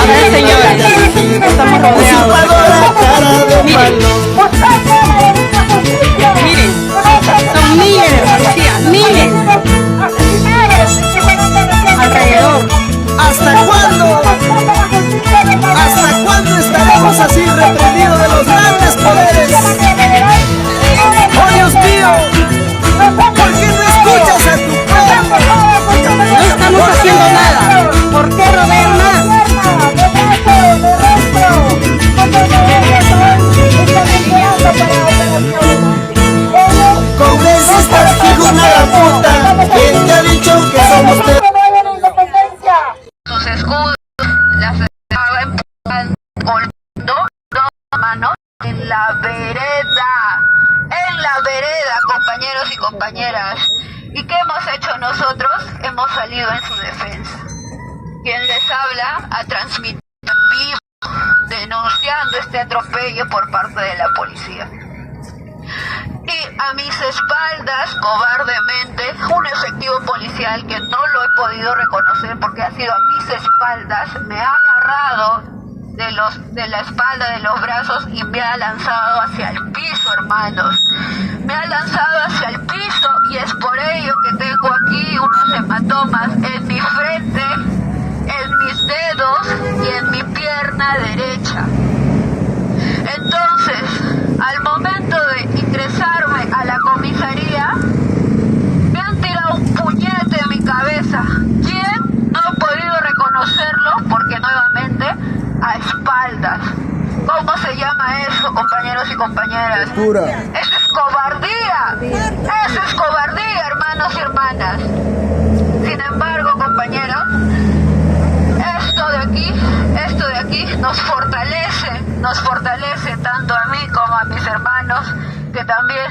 A ver, señores, estamos rodeados. Miren, miren, son miles de policías, miles. Alrededor. ¿Hasta cuándo? ¿Hasta cuándo estaremos así reprimidos de los grandes poderes? ¡Oh, Dios mío! ¿Por qué no escuchas a tu pueblo? No estamos haciendo nada. ¿Por qué rodear más? Congresistas, hijos de la puta, ¿quién te ha dicho que somos sus escudos las estaba empujando con manos en la vereda, compañeros y compañeras. ¿Y qué hemos hecho nosotros? Hemos salido en su defensa. Quien les habla ha transmitido en vivo, denunciando este atropello por parte de la policía. Y a mis espaldas, cobardemente, un efectivo policial que no lo he podido reconocer porque ha sido a mis espaldas, me ha agarrado de la espalda, de los brazos y me ha lanzado hacia el piso, hermanos. Me ha lanzado hacia el piso y es por ello que tengo aquí unos hematomas en mi frente, en mis dedos y en mi pierna derecha. Entonces, al momento de ingresarme a la comisaría, me han tirado un puñete en mi cabeza. ¿Quién? No he podido reconocerlo porque nuevamente a espaldas. ¿Cómo se llama eso, compañeros y compañeras? ¡Eso es cobardía! ¡Eso es cobardía, hermanos y hermanas! Sin embargo, compañeros, esto de aquí nos fortalece tanto a mí como a mis hermanos que también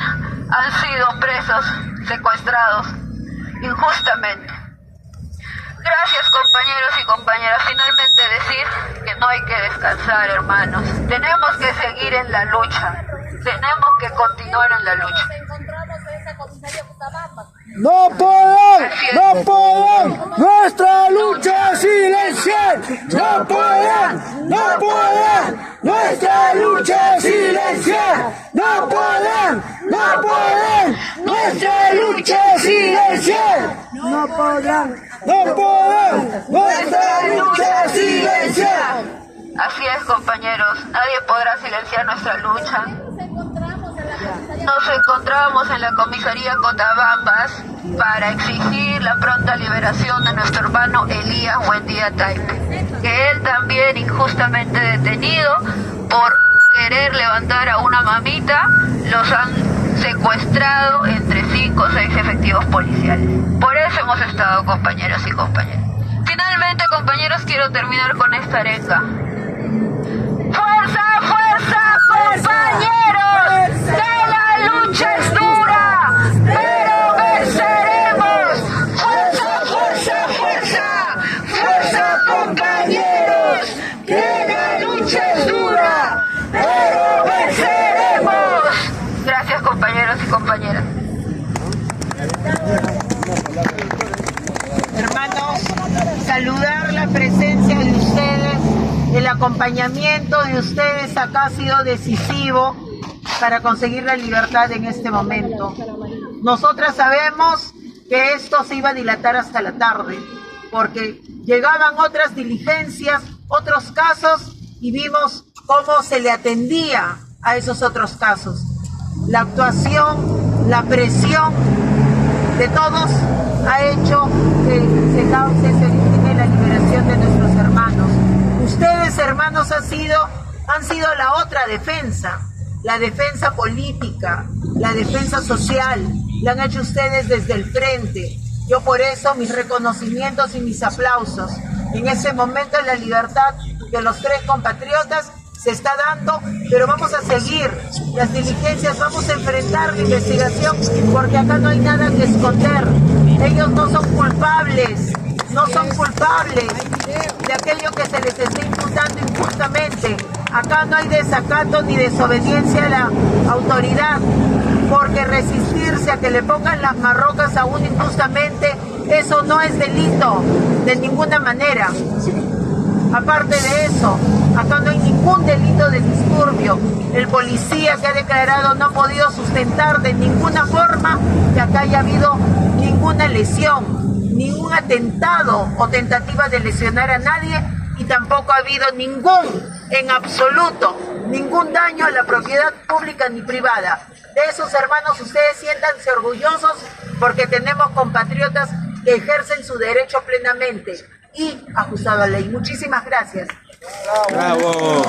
han sido presos, secuestrados injustamente. Gracias, compañeros y compañeras. Finalmente decir que no hay que descansar, hermanos. Tenemos que seguir en la lucha. Tenemos que continuar en la lucha. ¡No podrán! ¡No podrán! ¡Nuestra lucha es silenciar! ¡No podrán! ¡No podrán! ¡Nuestra lucha es silenciar! ¡No podrán! ¡No podrán! ¡Nuestra lucha es silenciar! ¡No podrán! ¡No podrán! ¡Nuestra lucha es silenciar! Así es, compañeros. Nadie podrá silenciar nuestra lucha. Nos encontramos en la comisaría Cotabambas para exigir la pronta liberación de nuestro hermano Elías Buendía Taipe, que él también injustamente detenido por querer levantar a una mamita. Los han secuestrado entre 5 o 6 efectivos policiales. Por eso hemos estado, compañeros y compañeras. Finalmente, compañeros, quiero terminar con esta arenga. ¡Fuerza, fuerza, compañeros! ¡Que la lucha es dura, pero venceremos! ¡Fuerza, fuerza, fuerza! ¡Fuerza, compañeros! ¡Que la lucha es dura, pero venceremos! Gracias, compañeros y compañeras. Hermanos, saludar la presencia de ustedes, el acompañamiento de ustedes acá ha sido decisivo para conseguir la libertad en este momento. Nosotras sabemos que esto se iba a dilatar hasta la tarde, porque llegaban otras diligencias, otros casos, y vimos cómo se le atendía a esos otros casos. La actuación, la presión de todos ha hecho que se cause, se dignifique la liberación de nuestros hermanos. Ustedes, hermanos, han sido la otra defensa, la defensa política, la defensa social, la han hecho ustedes desde el frente. Yo por eso mis reconocimientos y mis aplausos. En ese momento la libertad de los 3 compatriotas se está dando, pero vamos a seguir las diligencias, vamos a enfrentar la investigación, porque acá no hay nada que esconder. Ellos no son culpables, no son culpables de aquello que se les está imputando injustamente. Acá no hay desacato ni desobediencia a la autoridad, porque resistirse a que le pongan las marrocas a uno injustamente, eso no es delito de ninguna manera. Aparte de eso, acá no hay ningún delito de disturbio. El policía que ha declarado no ha podido sustentar de ninguna forma que acá haya habido ninguna lesión, ningún atentado o tentativa de lesionar a nadie, y tampoco ha habido en absoluto, ningún daño a la propiedad pública ni privada. De esos, hermanos, ustedes siéntanse orgullosos porque tenemos compatriotas que ejercen su derecho plenamente y ajustado a la ley. Muchísimas gracias. Bravo.